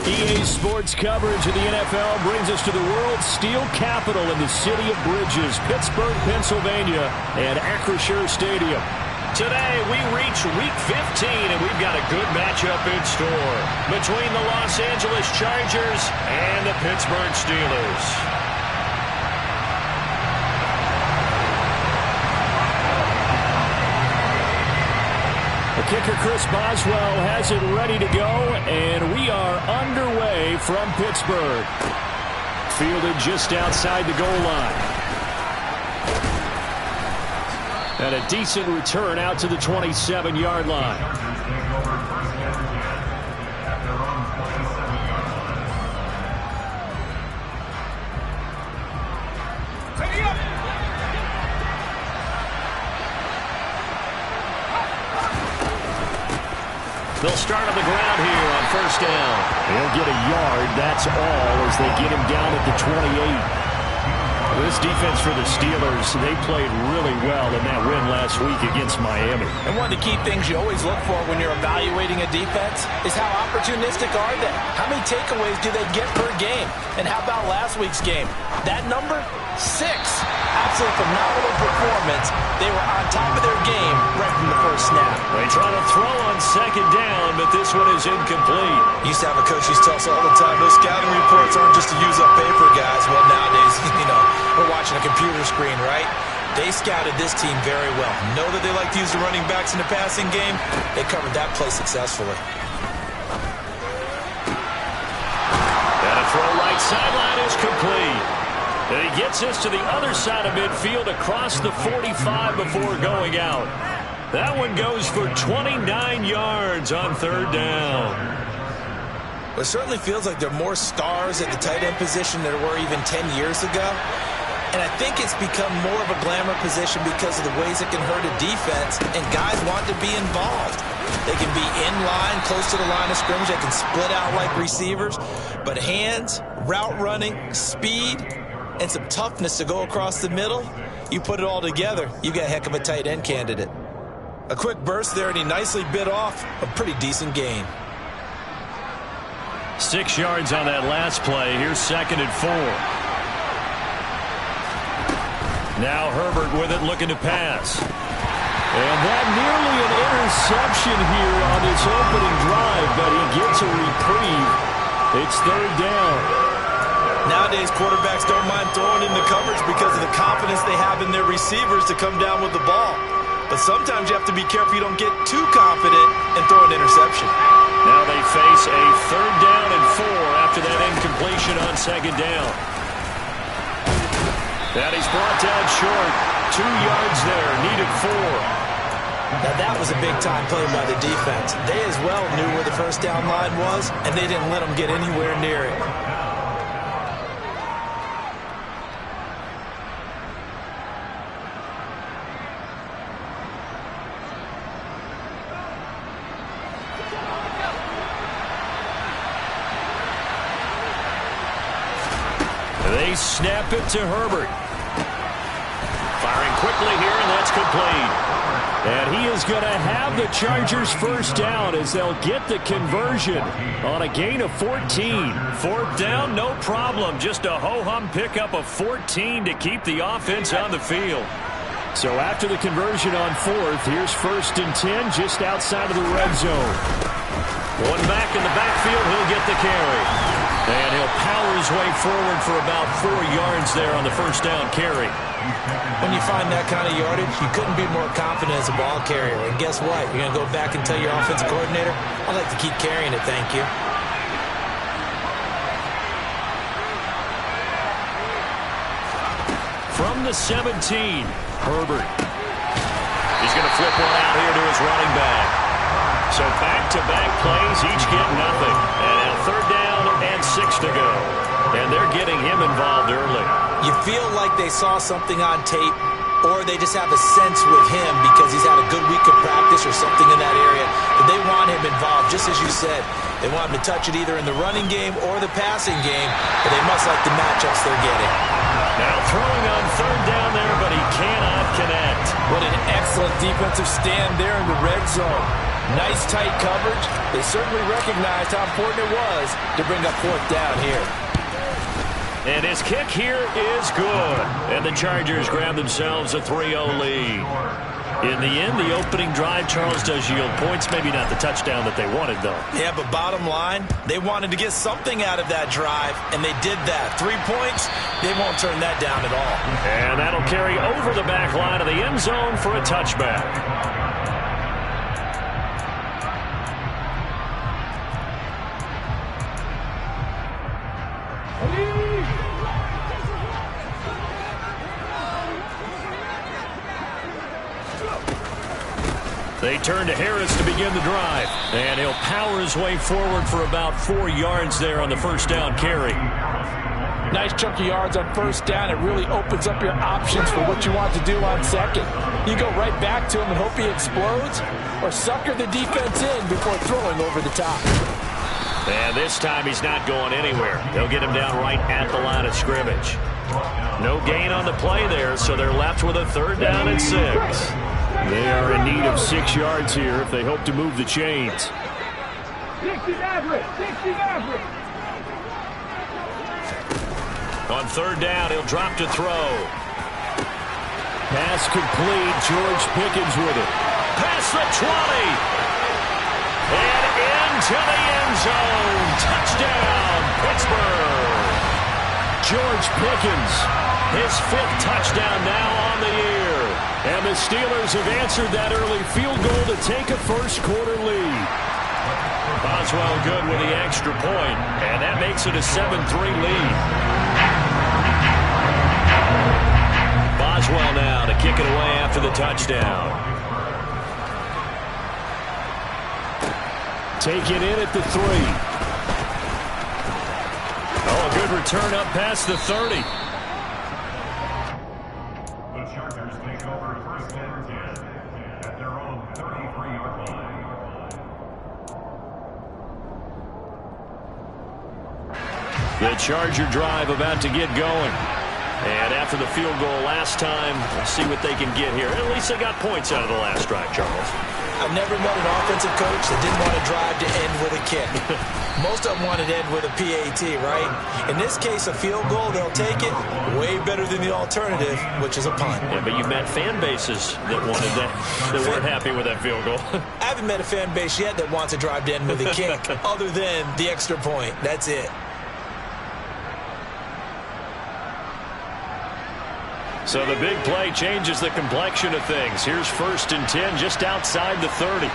EA Sports coverage of the NFL brings us to the world's steel capital in the city of Bridges, Pittsburgh, Pennsylvania, and Acrisure Stadium. Today, we reach Week 15, and we've got a good matchup in store between the Los Angeles Chargers and the Pittsburgh Steelers. The kicker, Chris Boswell, has it ready to go, and we are underway from Pittsburgh. Fielded just outside the goal line. And a decent return out to the 27-yard line. They'll start on the ground here on first down. They'll get a yard, that's all, as they get him down at the 28. This defense for the Steelers, they played really well in that win last week against Miami. And one of the key things you always look for when you're evaluating a defense is how opportunistic are they? How many takeaways do they get per game? And how about last week's game? That number? 6. Absolute phenomenal performance. They were on top of their game right from the first snap. They try to throw on second down, but this one is incomplete. Used to have a coach who used to tell us all the time, those scouting reports aren't just to use up paper, guys. Well, nowadays, we're watching a computer screen, right? They scouted this team very well. Know that they like to use the running backs in the passing game. They covered that play successfully. And a throw right sideline is complete. And he gets us to the other side of midfield across the 45 before going out. That one goes for 29 yards on third down. It certainly feels like there are more stars at the tight end position than there were even 10 years ago. And I think it's become more of a glamour position because of the ways it can hurt a defense, and guys want to be involved. They can be in line, close to the line of scrimmage. They can split out like receivers. But hands, route running, speed, and some toughness to go across the middle, you put it all together, you got a heck of a tight end candidate. A quick burst there, and he nicely bit off a pretty decent gain. 6 yards on that last play. Here's 2nd and 4. Now Herbert with it, looking to pass. And that nearly an interception here on this opening drive, but he gets a reprieve. It's third down. Nowadays, quarterbacks don't mind throwing in the coverage because of the confidence they have in their receivers to come down with the ball. But sometimes you have to be careful you don't get too confident and throw an interception. Now they face a third down and 4 after that incompletion on second down. And he's brought down short. 2 yards there, needed 4. Now that was a big-time play by the defense. They as well knew where the first down line was, and they didn't let them get anywhere near it. They snap it to Herbert. Firing quickly here, and that's complete. And he is going to have the Chargers first down as they'll get the conversion on a gain of 14. 4th down, no problem. Just a ho-hum pickup of 14 to keep the offense on the field. So after the conversion on 4th, here's 1st and 10 just outside of the red zone. One back in the backfield, he'll get the carry. And he'll power his way forward for about 4 yards there on the first down carry. When you find that kind of yardage, you couldn't be more confident as a ball carrier. And guess what? You're going to go back and tell your offensive coordinator, I'd like to keep carrying it, thank you. From the 17, Herbert. He's going to flip one out here to his running back. So back-to-back plays, each get nothing. And now third down and 6 to go. And they're getting him involved early. You feel like they saw something on tape, or they just have a sense with him because he's had a good week of practice or something in that area. But they want him involved, just as you said. They want him to touch it either in the running game or the passing game, but they must like the matchups they're getting. Now throwing on third down there, but he cannot connect. What an excellent defensive stand there in the red zone. Nice tight coverage. They certainly recognized how important it was to bring up fourth down here. And his kick here is good. And the Chargers grab themselves a 3-0 lead. In the end, the opening drive, Charles, does yield points. Maybe not the touchdown that they wanted, though. Yeah, but bottom line, they wanted to get something out of that drive, and they did that. 3 points, they won't turn that down at all. And that'll carry over the back line of the end zone for a touchback. They turn to Harris to begin the drive. And he'll power his way forward for about 4 yards there on the first down carry. Nice chunky yards on first down. It really opens up your options for what you want to do on second. You go right back to him and hope he explodes, or sucker the defense in before throwing over the top. And this time he's not going anywhere. They'll get him down right at the line of scrimmage. No gain on the play there, so they're left with a 3rd down and 6. They are in need of 6 yards here if they hope to move the chains. 60 average. On 3rd down, he'll drop to throw. Pass complete. George Pickens with it. Past the 20. And into the end zone. Touchdown, Pittsburgh. George Pickens, his 5th touchdown now on the year. And the Steelers have answered that early field goal to take a first-quarter lead. Boswell good with the extra point, and that makes it a 7-3 lead. Boswell now to kick it away after the touchdown. Taken in at the 3. Oh, a good return up past the 30. The Charger drive about to get going. And after the field goal last time, we'll see what they can get here. At least they got points out of the last drive, Charles. I've never met an offensive coach that didn't want to drive to end with a kick. Most of them wanted to end with a PAT, right? In this case, a field goal, they'll take it. Way better than the alternative, which is a punt. Yeah, but you've met fan bases that wanted that, that weren't happy with that field goal. I haven't met a fan base yet that wants to drive to end with a kick, other than the extra point. That's it. So the big play changes the complexion of things. Here's 1st and 10 just outside the 30.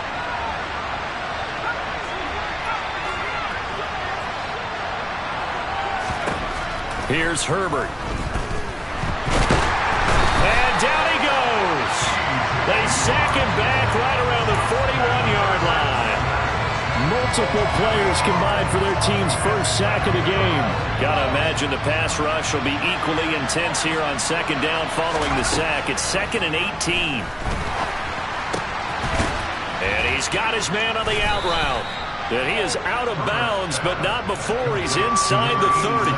Here's Herbert. And down he goes. They sack him back right around the 41-yard line. Multiple players combined for their team's first sack of the game. Gotta imagine the pass rush will be equally intense here on 2nd down following the sack. It's 2nd and 18. And he's got his man on the out route. And he is out of bounds, but not before he's inside the 30.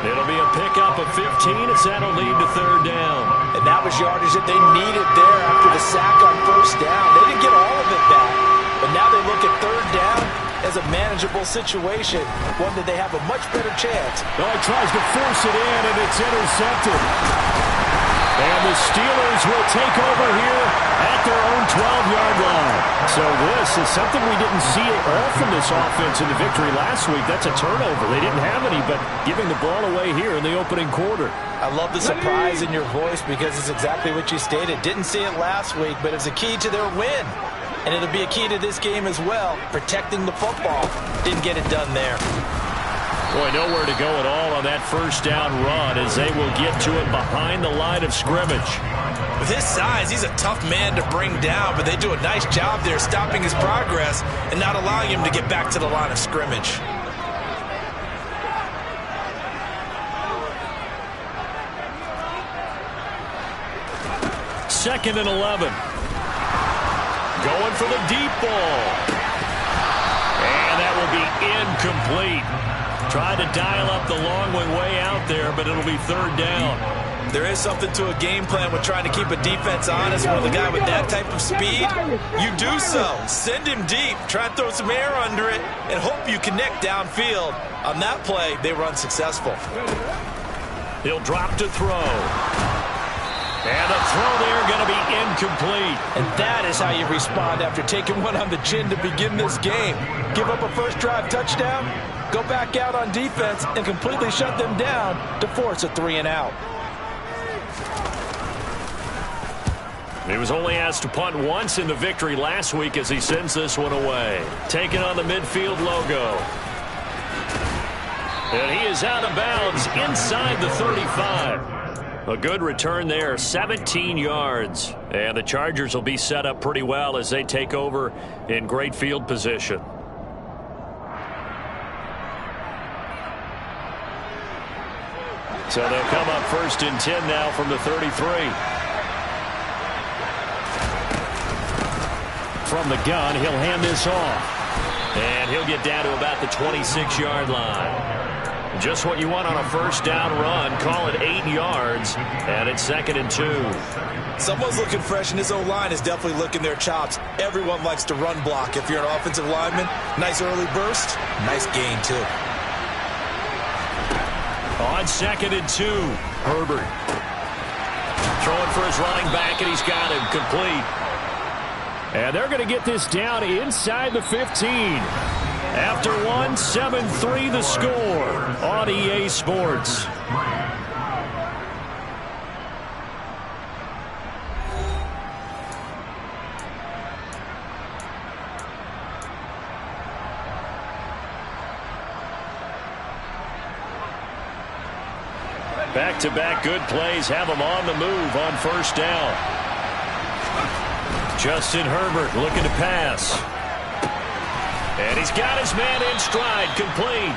It'll be a pickup of 15 as that'll lead to 3rd down. And that was yardage that they needed there after the sack on 1st down. They didn't get all of it back. But now they look at 3rd down as a manageable situation, one that they have a much better chance. Oh, he tries to force it in, and it's intercepted. And the Steelers will take over here at their own 12-yard line. So this is something we didn't see at all from this offense in the victory last week. That's a turnover. They didn't have any, but giving the ball away here in the opening quarter. I love the surprise in your voice because it's exactly what you stated. Didn't see it last week, but it's a key to their win. And it'll be a key to this game as well, protecting the football. Didn't get it done there. Boy, nowhere to go at all on that first down run as they will get to it behind the line of scrimmage. With his size, he's a tough man to bring down, but they do a nice job there stopping his progress and not allowing him to get back to the line of scrimmage. Second and 11. Going for the deep ball. And that will be incomplete. Tried to dial up the long way out there, but it'll be 3rd down. There is something to a game plan with trying to keep a defense honest. When the guy with that type of speed, you do so. Send him deep, try and throw some air under it, and hope you connect downfield. On that play, they were unsuccessful. He'll drop to throw. And the throw there going to be incomplete. And that is how you respond after taking one on the chin to begin this game. Give up a first drive touchdown, go back out on defense, and completely shut them down to force a 3-and-out. He was only asked to punt once in the victory last week as he sends this one away. Taking on the midfield logo. And he is out of bounds inside the 35. A good return there, 17 yards. And the Chargers will be set up pretty well as they take over in great field position. So they'll come up 1st and 10 now from the 33. From the gun, he'll hand this off. And he'll get down to about the 26-yard line. Just what you want on a first down run. Call it 8 yards, and it's 2nd and 2. Someone's looking fresh, and his O-line is definitely licking their chops. Everyone likes to run block. If you're an offensive lineman, nice early burst, nice gain, too. On 2nd and 2, Herbert. Throwing for his running back, and he's got him complete. And they're going to get this down inside the 15. After one, 7-3 the score on EA Sports. Back-to-back good plays have them on the move on first down. Justin Herbert looking to pass. And he's got his man in stride, complete.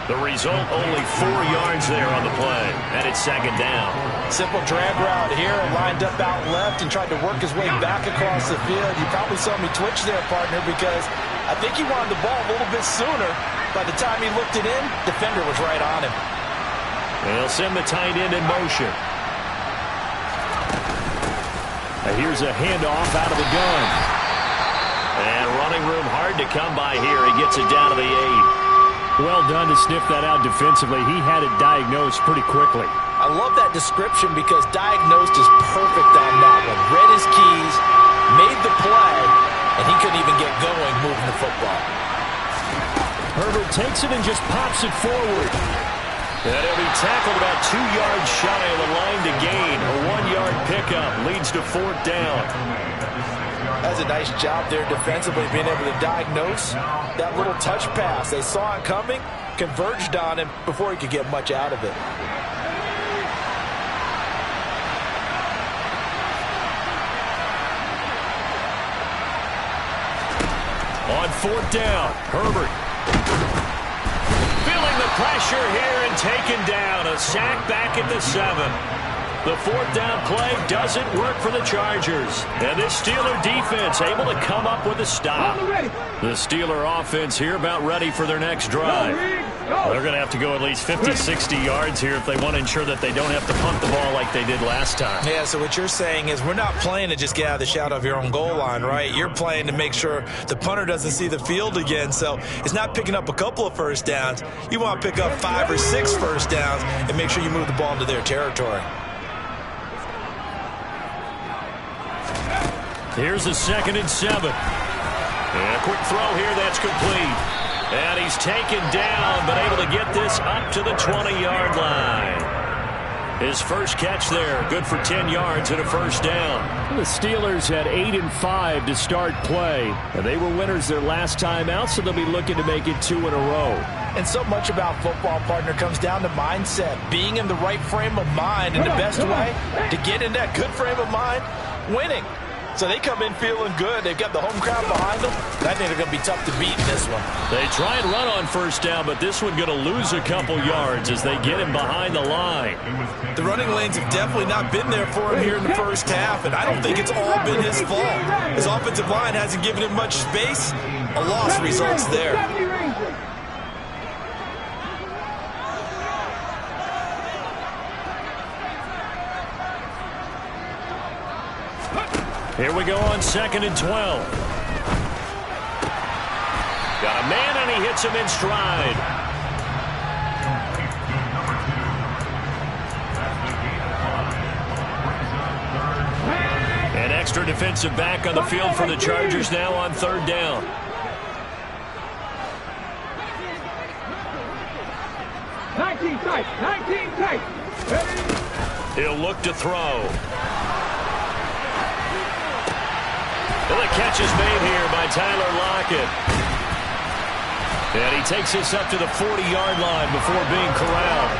The result, only 4 yards there on the play, and it's 2nd down. Simple drag route here, lined up out left and tried to work his way back across the field. You probably saw me twitch there, partner, because I think he wanted the ball a little bit sooner. By the time he looked it in, defender was right on him. And they'll send the tight end in motion. Now here's a handoff out of the gun. And running room hard to come by here. He gets it down to the 8. Well done to sniff that out defensively. He had it diagnosed pretty quickly. I love that description because diagnosed is perfect on that one. Read his keys, made the play, and he couldn't even get going moving the football. Herbert takes it and just pops it forward. And he'll be tackled about 2 yards shy of the line to gain. A 1-yard pickup leads to 4th down. That's a nice job there defensively, being able to diagnose that little touch pass. They saw it coming, converged on him before he could get much out of it. On 4th down, Herbert. Feeling the pressure here and taken down. A sack back at the 7. The 4th down play doesn't work for the Chargers. And this Steeler defense able to come up with a stop. The Steeler offense here about ready for their next drive. They're going to have to go at least 50, 60 yards here if they want to ensure that they don't have to punt the ball like they did last time. Yeah, so what you're saying is we're not playing to just get out of the shadow of your own goal line, right? You're playing to make sure the punter doesn't see the field again. So it's not picking up a couple of first downs. You want to pick up 5 or 6 first downs and make sure you move the ball into their territory. Here's a 2nd and 7. And a quick throw here that's complete. And he's taken down, but able to get this up to the 20-yard line. His first catch there, good for 10 yards and a first down. The Steelers had 8-5 to start play. And they were winners their last time out, so they'll be looking to make it 2 in a row. And so much about football, partner, comes down to mindset. Being in the right frame of mind, and the best way to get in that good frame of mind, winning. So they come in feeling good. They've got the home crowd behind them. I think they're going to be tough to beat in this one. They try and run on first down, but this one going to lose a couple yards as they get him behind the line. The running lanes have definitely not been there for him here in the first half, and I don't think it's all been his fault. His offensive line hasn't given him much space. A loss results there. Here we go on 2nd and 12. Got a man, and he hits him in stride. An extra defensive back on the field for the Chargers now on 3rd down. He'll look to throw. And the catch is made here by Tyler Lockett. And he takes this up to the 40-yard line before being corralled.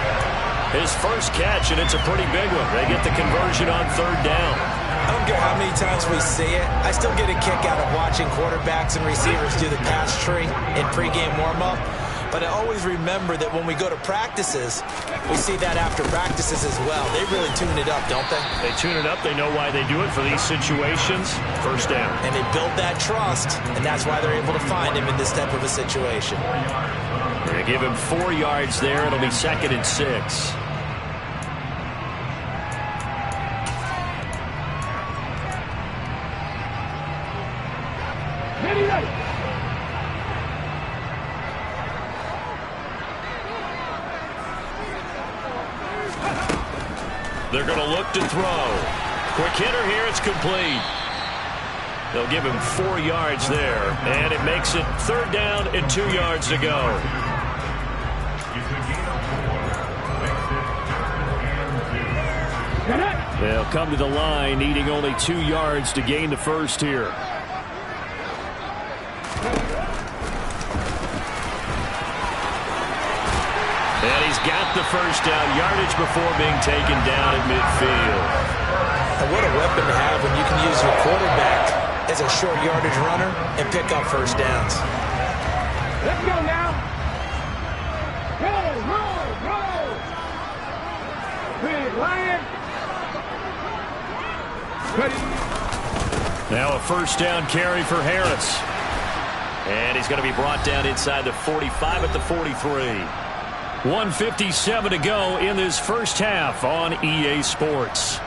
His first catch, and it's a pretty big one. They get the conversion on 3rd down. I don't care how many times we see it. I still get a kick out of watching quarterbacks and receivers do the pass tree in pregame warm-up. But I always remember that when we go to practices, we see that after practices as well. They really tune it up, don't they? They tune it up. They know why they do it for these situations. 1st down. And they build that trust, and that's why they're able to find him in this type of a situation. They give him 4 yards there. It'll be 2nd and 6. They're going to look to throw. Quick hitter here. It's complete. They'll give him 4 yards there, and it makes it 3rd down and 2 yards to go. They'll come to the line, needing only 2 yards to gain the first here. And he's got the first down, yardage before being taken down at midfield. And what a weapon to have when you can use your quarterback as a short yardage runner and pick up first downs. Let's go now. Go. Big Lion. Now a first down carry for Harris. And he's going to be brought down inside the 45 at the 43. 1:57 to go in this first half on EA Sports.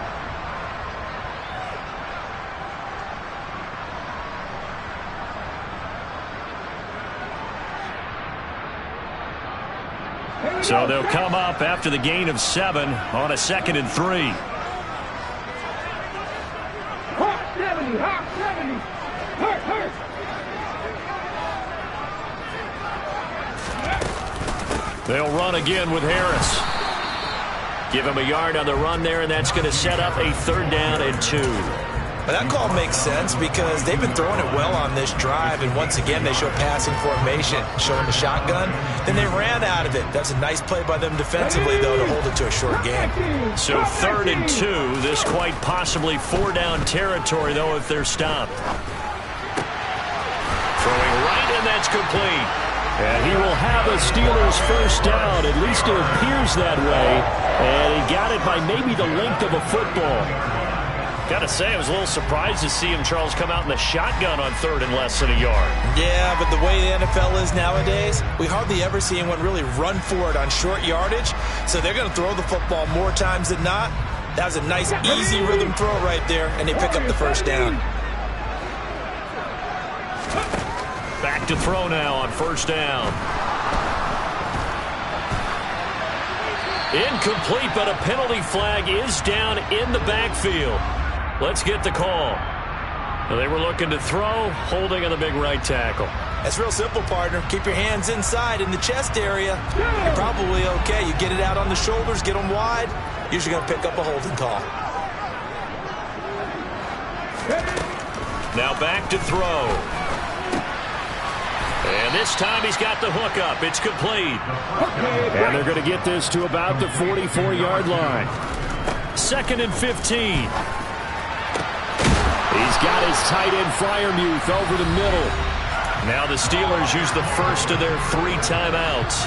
So they'll come up after the gain of 7 on a 2nd and 3. Hawk 70. Hurt. They'll run again with Harris. Give him a yard on the run there, and that's going to set up a 3rd down and 2. But that call makes sense because they've been throwing it well on this drive, and once again they show passing formation, showing the shotgun. Then they ran out of it. That's a nice play by them defensively, though, to hold it to a short game. So 3rd and 2. This quite possibly 4-down territory, though, if they're stopped. Throwing right, and that's complete. And he will have a Steelers first down. At least it appears that way. And he got it by maybe the length of a football. Got to say, I was a little surprised to see him, Charles, come out in the shotgun on 3rd and less than a yard. Yeah, but the way the NFL is nowadays, we hardly ever see anyone really run for it on short yardage. So they're going to throw the football more times than not. That was a nice, easy rhythm throw right there, and they pick up the first down. Back to throw now on 1st down. Incomplete, but a penalty flag is down in the backfield. Let's get the call. They were looking to throw, holding on the big right tackle. That's real simple, partner. Keep your hands inside in the chest area. You're probably okay. You get it out on the shoulders, get them wide. Usually going to pick up a holding call. Now back to throw. And this time he's got the hook up. It's complete. And they're going to get this to about the 44-yard line. 2nd and 15. He's got his tight end Freiermuth over the middle. Now the Steelers use the first of their 3 timeouts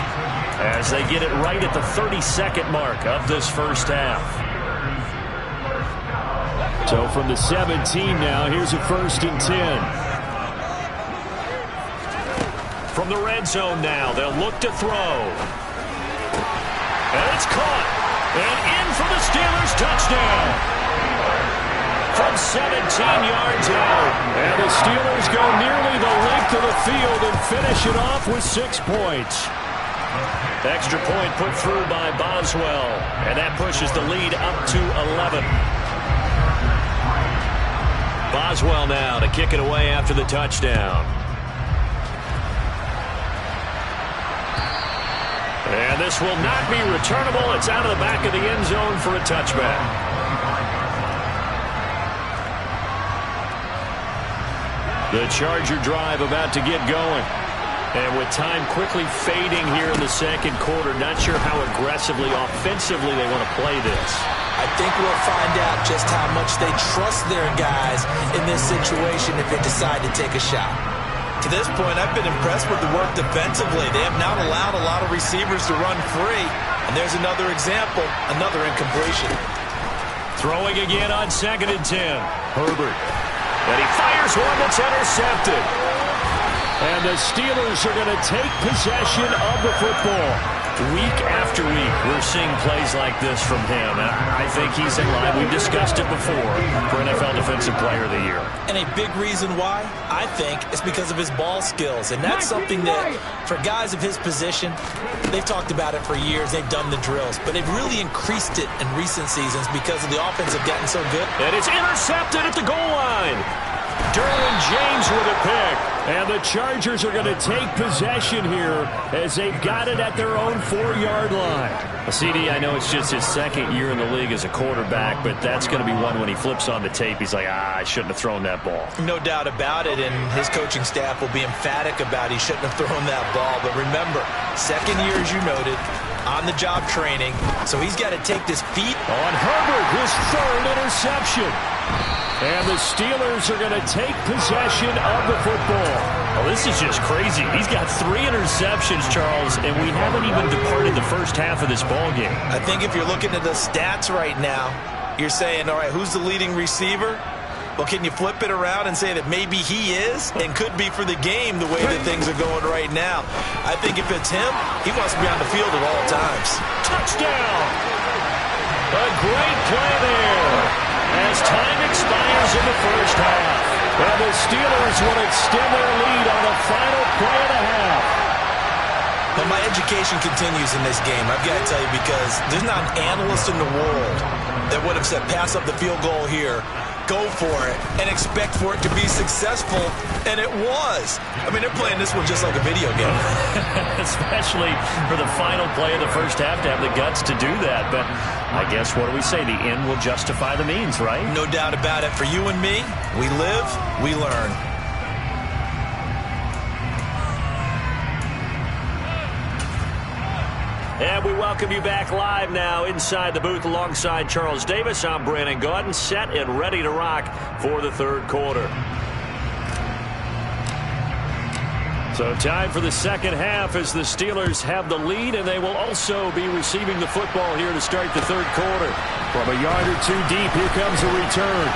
as they get it right at the 32nd mark of this first half. So from the 17 now, here's a 1st and 10. From the red zone now, they'll look to throw. And it's caught. And in for the Steelers touchdown. from 17 yards out. And the Steelers go nearly the length of the field and finish it off with 6 points. Extra point put through by Boswell. And that pushes the lead up to 11. Boswell now to kick it away after the touchdown. And this will not be returnable. It's out of the back of the end zone for a touchback. The Charger drive about to get going. And with time quickly fading here in the second quarter, not sure how aggressively, offensively they want to play this. I think we'll find out just how much they trust their guys in this situation if they decide to take a shot. To this point, I've been impressed with the work defensively. They have not allowed a lot of receivers to run free. And there's another example, another incompletion. Throwing again on 2nd and 10. Herbert. And he fires one that's intercepted. And the Steelers are going to take possession of the football. Week after week, we're seeing plays like this from him. And I think he's in line. We've discussed it before for NFL Defensive Player of the Year. And a big reason why, I think, is because of his ball skills. And that's something that, for guys of his position, they've talked about it for years. They've done the drills. But they've really increased it in recent seasons because of the offense have gotten so good. And it's intercepted at the goal line. Derwin James with a pick. And the Chargers are going to take possession here as they've got it at their own 4-yard line. CD, I know it's just his second year in the league as a quarterback, but that's going to be one when he flips on the tape. He's like, I shouldn't have thrown that ball. No doubt about it, and his coaching staff will be emphatic about he shouldn't have thrown that ball. But remember, second year, as you noted, on-the-job training, so he's got to take this feet. On Herbert, his 3rd interception. And the Steelers are going to take possession of the football. Oh, this is just crazy. He's got 3 interceptions, Charles, and we haven't even departed the first half of this ball game. I think if you're looking at the stats right now, you're saying, all right, who's the leading receiver? Well, can you flip it around and say that maybe he is and could be for the game the way that things are going right now? I think if it's him, he wants to be on the field at all times. Touchdown! A great play there. As time expires in the first half. And the Steelers will extend their lead on the final play of the half. Well, my education continues in this game, I've got to tell you, because there's not an analyst in the world that would have said pass up the field goal here, go for it, and expect for it to be successful, and it was. I mean, they're playing this one just like a video game. Especially for the final play of the first half to have the guts to do that. But I guess, what do we say? The end will justify the means, right? No doubt about it. For you and me, we live, we learn. And we welcome you back live now inside the booth alongside Charles Davis. I'm Brandon Gaudin, set and ready to rock for the 3rd quarter. So time for the second half as the Steelers have the lead, and they will also be receiving the football here to start the 3rd quarter. From a yard or 2 deep, here comes a return.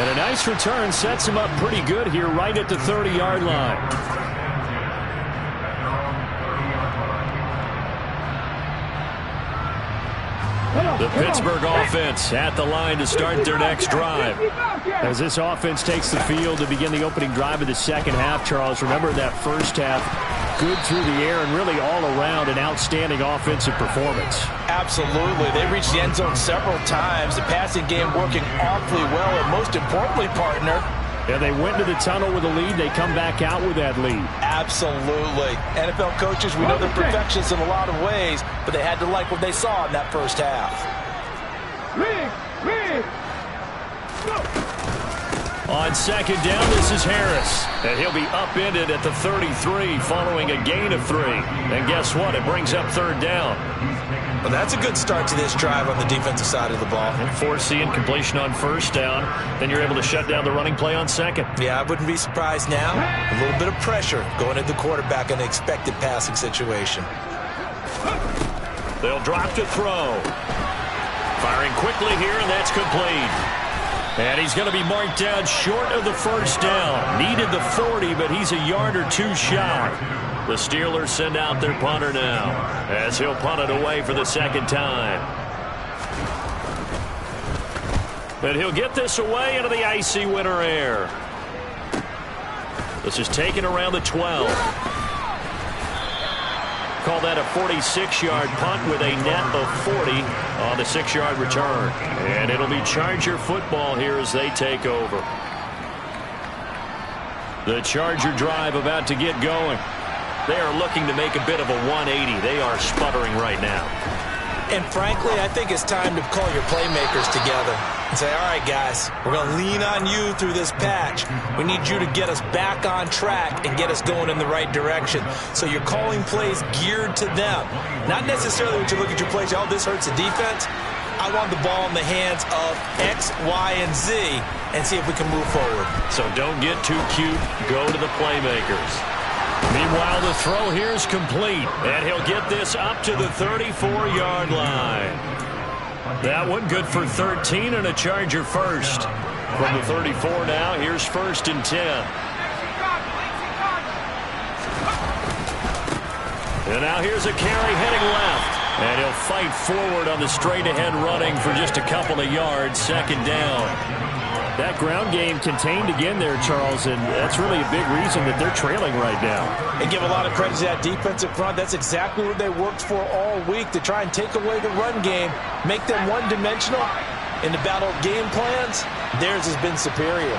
And a nice return sets him up pretty good here right at the 30-yard line. The Pittsburgh offense at the line to start their next drive. As this offense takes the field to begin the opening drive of the second half, Charles, remember that first half, good through the air and really all around an outstanding offensive performance. Absolutely. They reached the end zone several times. The passing game working awfully well, and most importantly, partner, and they went to the tunnel with a lead. They come back out with that lead. Absolutely. NFL coaches, we know they're perfectionists in a lot of ways, but they had to like what they saw in that first half. On 2nd down, this is Harris. And he'll be upended at the 33 following a gain of 3. And guess what? It brings up 3rd down. Well, that's a good start to this drive on the defensive side of the ball. And forcing completion on 1st down. Then you're able to shut down the running play on 2nd. Yeah, I wouldn't be surprised now. A little bit of pressure going at the quarterback in an expected passing situation. They'll drop to throw. Firing quickly here, and that's complete. And he's going to be marked down short of the 1st down. Needed the 40, but he's a yard or 2 shy. The Steelers send out their punter now as he'll punt it away for the 2nd time. And he'll get this away into the icy winter air. This is taken around the 12. Call that a 46-yard punt with a net of 40 on the 6-yard return. And it'll be Charger football here as they take over. The Charger drive about to get going. They are looking to make a bit of a 180. They are sputtering right now. And frankly, I think it's time to call your playmakers together and say, all right, guys, we're going to lean on you through this patch. We need you to get us back on track and get us going in the right direction. So you're calling plays geared to them. Not necessarily when you look at your plays, oh, this hurts the defense. I want the ball in the hands of X, Y, and Z and see if we can move forward. So don't get too cute. Go to the playmakers. Meanwhile, the throw here is complete, and he'll get this up to the 34-yard line. That one good for 13 and a Charger first. From the 34 now, here's 1st and 10. And now here's a carry heading left. And he'll fight forward on the straight-ahead running for just a couple of yards, 2nd down. That ground game contained again there, Charles, and that's really a big reason that they're trailing right now. And give a lot of credit to that defensive front. That's exactly what they worked for all week, to try and take away the run game, make them one-dimensional. In the battle of game plans, theirs has been superior.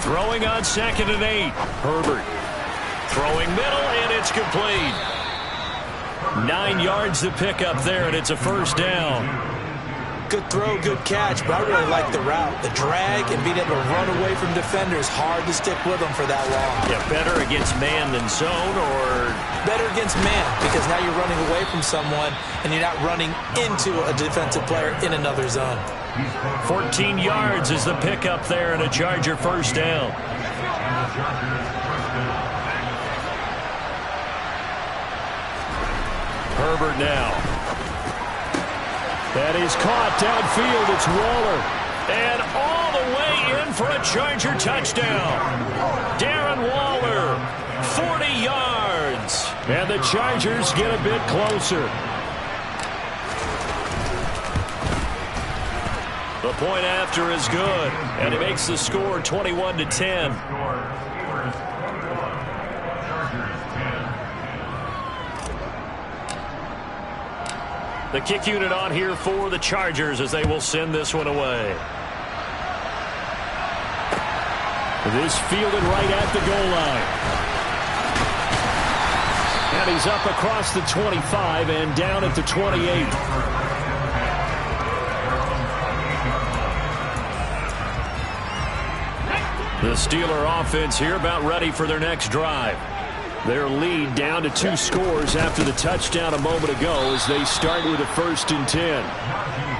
Throwing on 2nd and 8. Herbert throwing middle, and it's complete. 9 yards to pick up there, and it's a 1st down. Good throw, good catch, but I really like the route. The drag and being able to run away from defenders, hard to stick with them for that long. Yeah, better against man than zone, or? Better against man, because now you're running away from someone and you're not running into a defensive player in another zone. 14 yards is the pickup there, and a Charger 1st down. Herbert now. That is caught downfield. It's Waller. And all the way in for a Charger touchdown. Darren Waller, 40 yards. And the Chargers get a bit closer. The point after is good. And it makes the score 21-10. The kick unit on here for the Chargers as they will send this one away. This fielded right at the goal line. And he's up across the 25 and down at the 28. The Steeler offense here about ready for their next drive. Their lead down to 2 scores after the touchdown a moment ago as they start with a 1st and 10.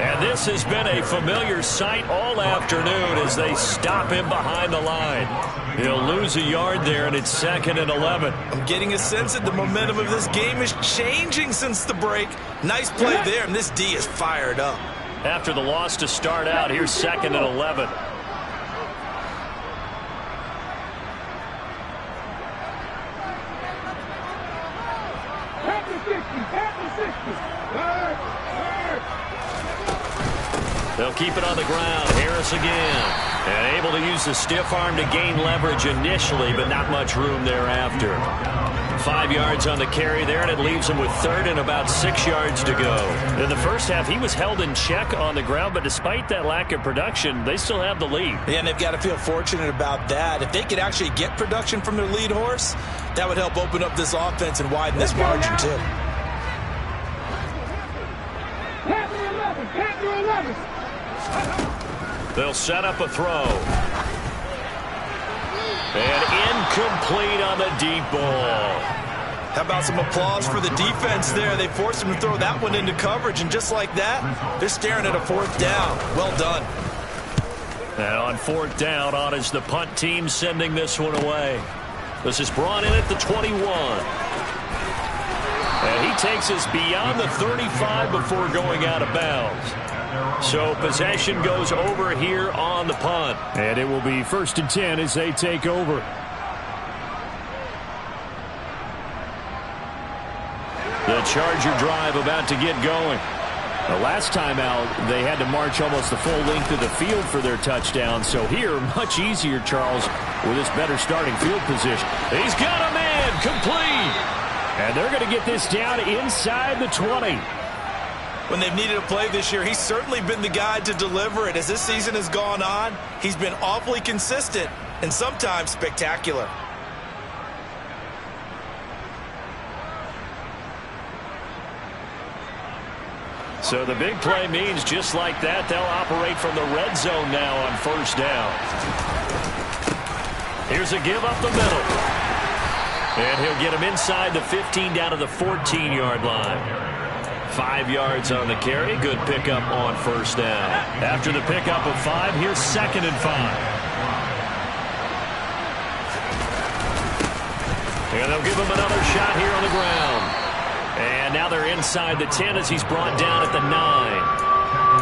And this has been a familiar sight all afternoon as they stop him behind the line. He'll lose a yard there, and it's 2nd and 11. I'm getting a sense that the momentum of this game is changing since the break. Nice play there, and this D is fired up. After the loss to start out, here's 2nd and 11. They'll keep it on the ground. Harris again. And able to use the stiff arm to gain leverage initially, but not much room thereafter. 5 yards on the carry there, and it leaves him with 3rd and about 6 yards to go. In the first half, he was held in check on the ground, but despite that lack of production, they still have the lead. Yeah, and they've got to feel fortunate about that. If they could actually get production from their lead horse, that would help open up this offense and widen this margin, too. They'll set up a throw. And incomplete on the deep ball. How about some applause for the defense there? They forced him to throw that one into coverage, and just like that, they're staring at a 4th down. Well done. And on 4th down, on is the punt team sending this one away. This is brought in at the 21. And he takes us beyond the 35 before going out of bounds. So possession goes over here on the punt. And it will be 1st and 10 as they take over. The Charger drive about to get going. The last time out, they had to march almost the full length of the field for their touchdown. So here, much easier, Charles, with this better starting field position. He's got a man, complete. And they're going to get this down inside the 20. When they've needed a play this year, he's certainly been the guy to deliver it. As this season has gone on, he's been awfully consistent and sometimes spectacular. So the big play means just like that, they'll operate from the red zone now on first down. Here's a give up the middle. And he'll get him inside the 15 down to the 14-yard line. 5 yards on the carry. Good pickup on first down. After the pickup of 5, here's 2nd and 5. And they'll give him another shot here on the ground. And now they're inside the 10 as he's brought down at the 9.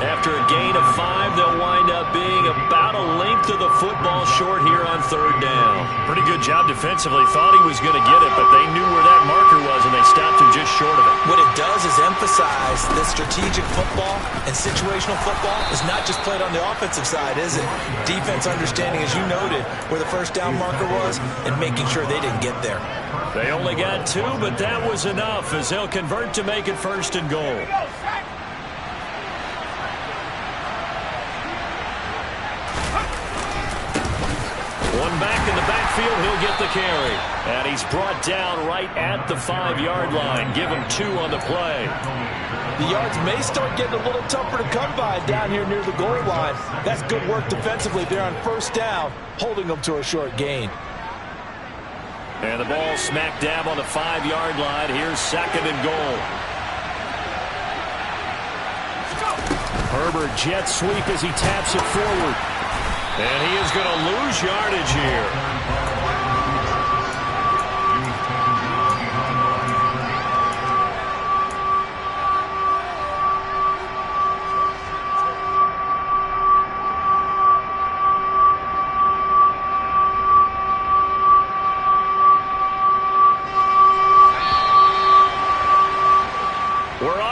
After a gain of 5, they'll wind up being about a length of the football short here on 3rd down. Pretty good job defensively. Thought he was going to get it, but they knew where that marker was, and they stopped him just short of it. What it does is emphasize that strategic football and situational football is not just played on the offensive side, is it? Defense understanding, as you noted, where the first down marker was and making sure they didn't get there. They only got 2, but that was enough as they'll convert to make it 1st and goal. One back in the backfield, he'll get the carry. And he's brought down right at the 5-yard line. Give him 2 on the play. The yards may start getting a little tougher to come by down here near the goal line. That's good work defensively there on first down, holding them to a short gain. And the ball smack dab on the 5-yard line. Here's 2nd and goal. Herbert jet sweep as he taps it forward. And he is going to lose yardage here.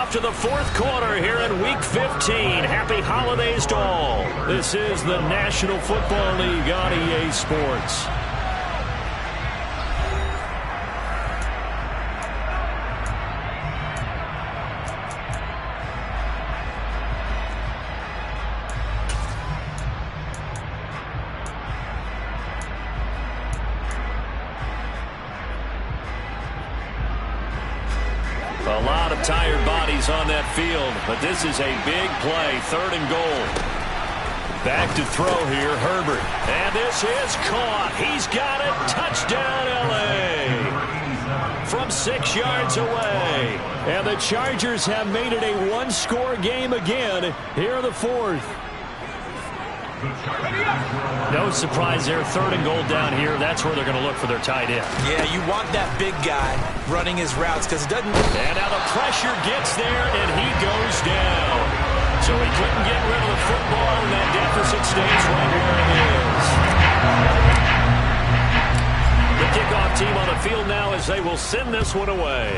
To the 4th quarter here in Week 15. Happy holidays to all. This is the National Football League on EA Sports. A lot of tired bodies on that field, but this is a big play. 3rd and goal. Back to throw here, Herbert. And this is caught. He's got it. Touchdown, L.A. From 6 yards away. And the Chargers have made it a one-score game again here in the 4th. No surprise there. 3rd and goal down here. That's where they're going to look for their tight end. Yeah, you want that big guy running his routes because it doesn't. And now the pressure gets there, and he goes down. So he couldn't get rid of the football, and that deficit stays right where it is. The kickoff team on the field now as they will send this one away.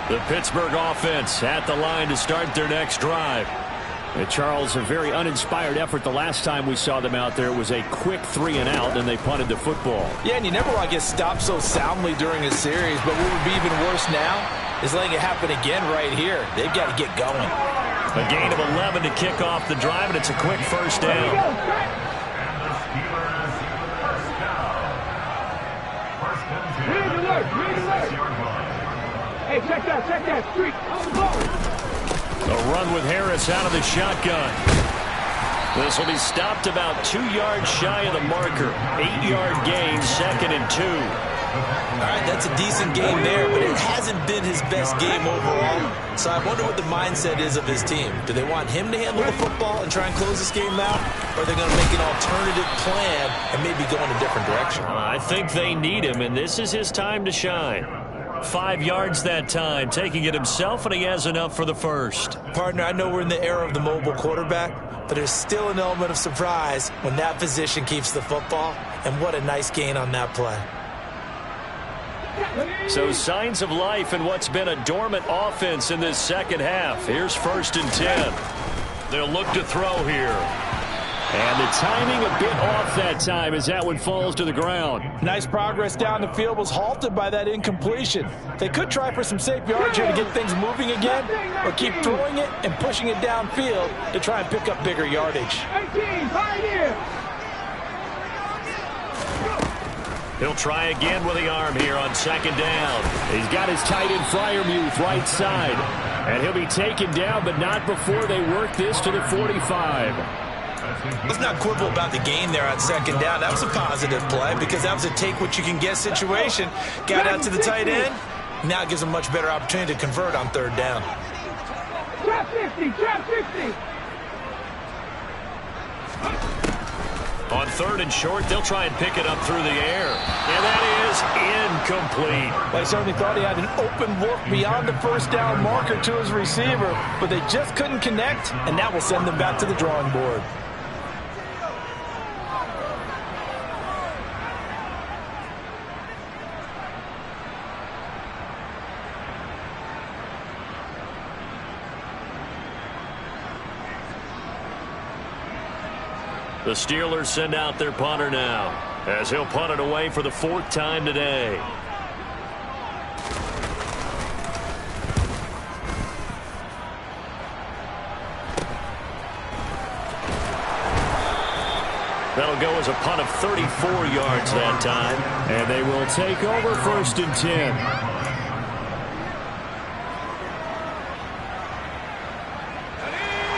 The Pittsburgh offense at the line to start their next drive. Charles, a very uninspired effort the last time we saw them out there. It was a quick 3-and-out, and they punted the football. Yeah, and you never want to get stopped so soundly during a series, but what would be even worse now is letting it happen again right here. They've got to get going. A gain of 11 to kick off the drive, and it's a quick 1st down. Hey, check that streak. On the ball. A run with Harris out of the shotgun. This will be stopped about 2 yards shy of the marker. 8-yard gain, 2nd and 2. All right, that's a decent game there, but it hasn't been his best game overall. So I wonder what the mindset is of his team. Do they want him to handle the football and try and close this game out? Or are they going to make an alternative plan and maybe go in a different direction? I think they need him, and this is his time to shine. 5 yards that time, taking it himself, and he has enough for the first. Partner, I know we're in the era of the mobile quarterback, but there's still an element of surprise when that position keeps the football, and what a nice gain on that play. So signs of life in what's been a dormant offense in this second half. Here's 1st and 10. They'll look to throw here. And the timing a bit off that time as that one falls to the ground. Nice progress down the field was halted by that incompletion. They could try for some safe yards here to get things moving again, or keep throwing it and pushing it downfield to try and pick up bigger yardage. 18, right here. He'll try again with the arm here on 2nd down. He's got his tight end Freiermuth right side. And he'll be taken down, but not before they work this to the 45. Let's not quibble about the gain there on 2nd down. That was a positive play because that was a take-what-you-can-get situation. Got out to the tight end. Now it gives them a much better opportunity to convert on 3rd down. Trap 50, trap 50. On 3rd and short, they'll try and pick it up through the air. And that is incomplete. Well, he certainly thought he had an open look beyond the 1st down marker to his receiver, but they just couldn't connect, and that will send them back to the drawing board. The Steelers send out their punter now, as he'll punt it away for the 4th time today. That'll go as a punt of 34 yards that time, and they will take over 1st and 10.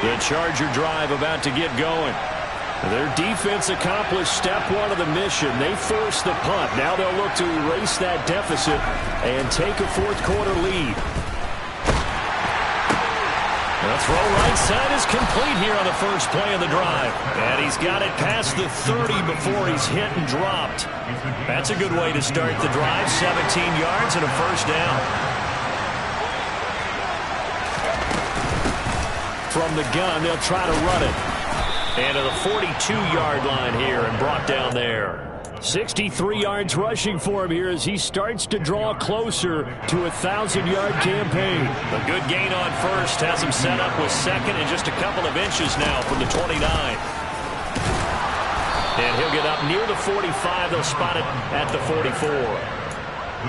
The Charger drive about to get going. Their defense accomplished step 1 of the mission. They forced the punt. Now they'll look to erase that deficit and take a 4th quarter lead. The throw right side is complete here on the first play of the drive. And he's got it past the 30 before he's hit and dropped. That's a good way to start the drive. 17 yards and a 1st down. From the gun, they'll try to run it. And to the 42-yard line here and brought down there. 63 yards rushing for him here as he starts to draw closer to a 1,000-yard campaign. A good gain on 1st has him set up with 2nd and just a couple of inches now from the 29. And he'll get up near the 45. They'll spot it at the 44.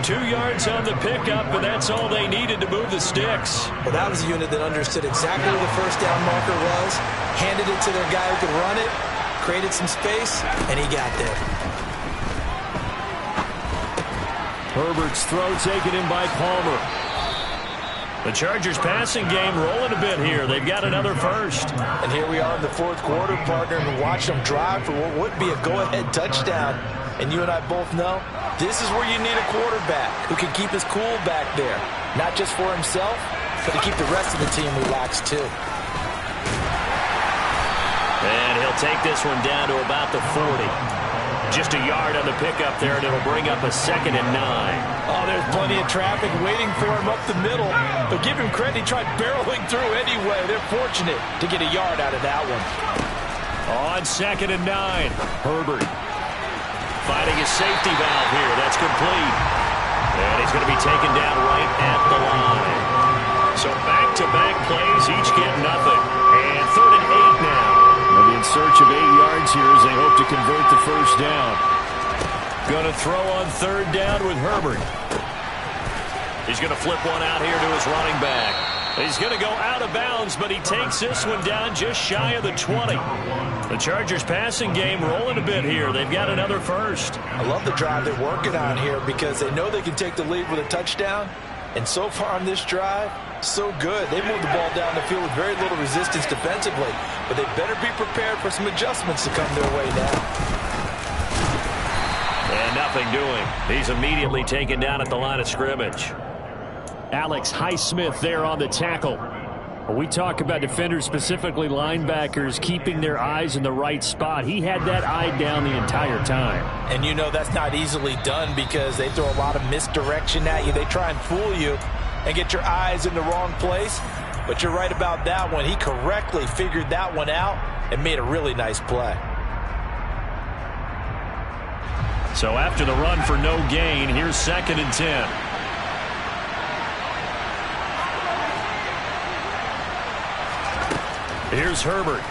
2 yards on the pickup, and that's all they needed to move the sticks. Well, that was a unit that understood exactly where the 1st down marker was, handed it to their guy who could run it, created some space, and he got there. Herbert's throw taken in by Palmer. The Chargers passing game rolling a bit here. They've got another 1st. And here we are in the 4th quarter, partner, and watch them drive for what would be a go-ahead touchdown. And you and I both know this is where you need a quarterback who can keep his cool back there. Not just for himself, but to keep the rest of the team relaxed too. And he'll take this one down to about the 40. Just a yard on the pickup there, and it'll bring up a 2nd and 9. Oh, there's plenty of traffic waiting for him up the middle. But give him credit, he tried barreling through anyway. They're fortunate to get a yard out of that one. On 2nd and 9, Herbert finding his safety valve here. That's complete. And he's going to be taken down right at the line. So back-to-back plays, each get nothing. And 3rd and 8 now. They'll be in search of 8 yards here as they hope to convert the 1st down. Going to throw on 3rd down with Herbert. He's going to flip one out here to his running back. He's going to go out of bounds, but he takes this one down just shy of the 20. The Chargers passing game rolling a bit here. They've got another 1st. I love the drive they're working on here because they know they can take the lead with a touchdown. And so far on this drive, so good. They moved the ball down the field with very little resistance defensively. But they better be prepared for some adjustments to come their way now. And nothing doing. He's immediately taken down at the line of scrimmage. Alex Highsmith there on the tackle. We talk about defenders, specifically linebackers, keeping their eyes in the right spot. He had that eye down the entire time. And you know that's not easily done because they throw a lot of misdirection at you. They try and fool you and get your eyes in the wrong place. But you're right about that one. He correctly figured that one out and made a really nice play. So after the run for no gain, here's 2nd and 10. Here's Herbert.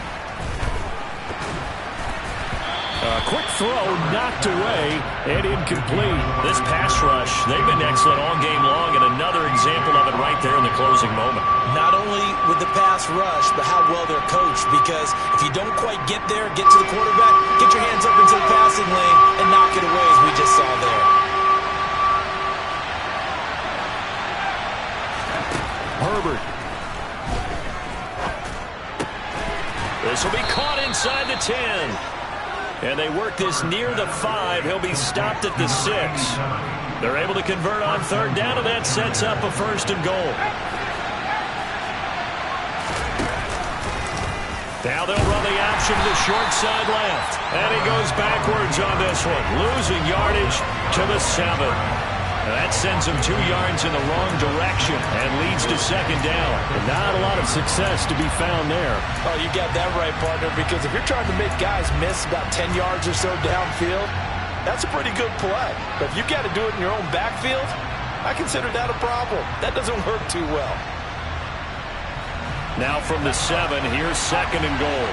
A quick throw knocked away and incomplete. This pass rush, they've been excellent all game long, and another example of it right there in the closing moment. Not only with the pass rush, but how well they're coached, because if you don't quite get there, get to the quarterback, get your hands up into the passing lane and knock it away as we just saw there. Herbert. This will be caught inside the 10. And they work this near the 5. He'll be stopped at the 6. They're able to convert on 3rd down, and that sets up a 1st and goal. Now they'll run the option to the short side left. And he goes backwards on this one, losing yardage to the 7. That sends him 2 yards in the wrong direction and leads to 2nd down. And not a lot of success to be found there. Oh, you got that right, partner, because if you're trying to make guys miss about 10 yards or so downfield, that's a pretty good play. But if you've got to do it in your own backfield, I consider that a problem. That doesn't work too well. Now from the 7, here's 2nd and goal.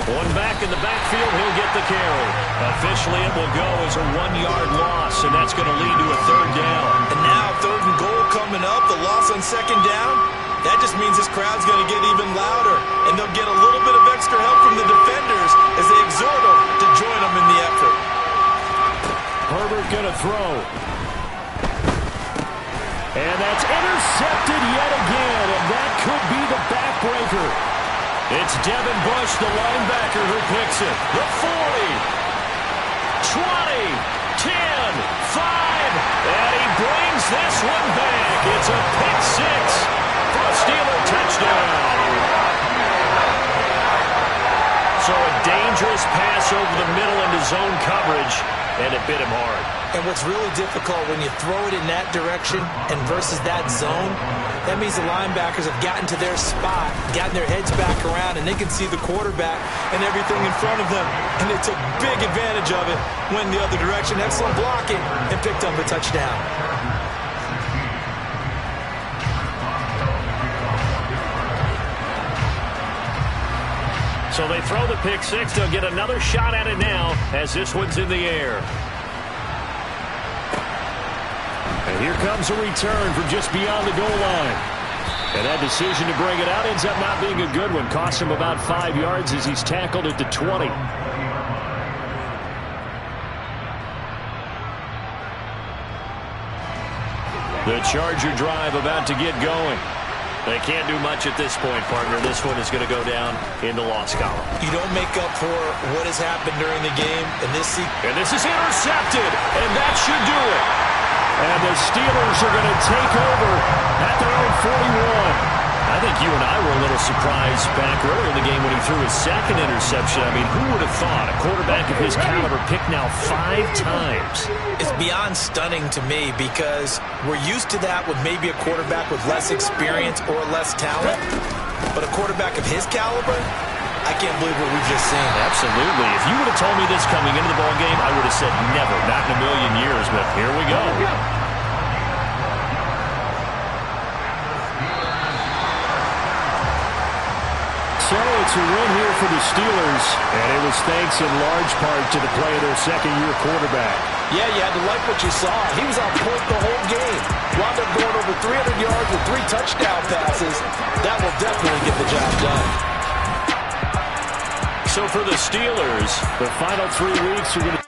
One back in the backfield, he'll get the carry. Officially, it will go as a 1-yard loss, and that's going to lead to a 3rd down. And now 3rd and goal coming up, the loss on 2nd down. That just means this crowd's going to get even louder, and they'll get a little bit of extra help from the defenders as they exhort them to join them in the effort. Herbert going to throw. And that's intercepted yet again, and that could be the backbreaker. It's Devin Bush, the linebacker, who picks it. The 40, 20, 10, 5, and he brings this one back. It's a pick 6 for a Steeler touchdown. So a dangerous pass over the middle into zone coverage, and it bit him hard. And what's really difficult when you throw it in that direction and versus that zone, that means the linebackers have gotten to their spot, gotten their heads back around, and they can see the quarterback and everything in front of them. And they took big advantage of it, went the other direction, excellent blocking, and picked up a touchdown. So they throw the pick 6. They'll get another shot at it now as this one's in the air. And here comes a return from just beyond the goal line. And that decision to bring it out ends up not being a good one. Costs him about 5 yards as he's tackled at the 20. The Charger drive about to get going. They can't do much at this point, partner. This one is going to go down in the loss column. You don't make up for what has happened during the game. And this is intercepted, and that should do it. And the Steelers are going to take over at their own 41. I think you and I were a little surprised back earlier in the game when he threw his 2nd interception. I mean, who would have thought a quarterback of his caliber picked now 5 times? It's beyond stunning to me because we're used to that with maybe a quarterback with less experience or less talent. But a quarterback of his caliber, I can't believe what we've just seen. Absolutely. If you would have told me this coming into the ballgame, I would have said never, not in a million years. But here we go. So it's a win here for the Steelers, and it was thanks in large part to the play of their 2nd-year quarterback. Yeah, you had to like what you saw. He was on point the whole game. Wound up going over 300 yards with 3 touchdown passes. That will definitely get the job done. So for the Steelers, the final 3 weeks are going to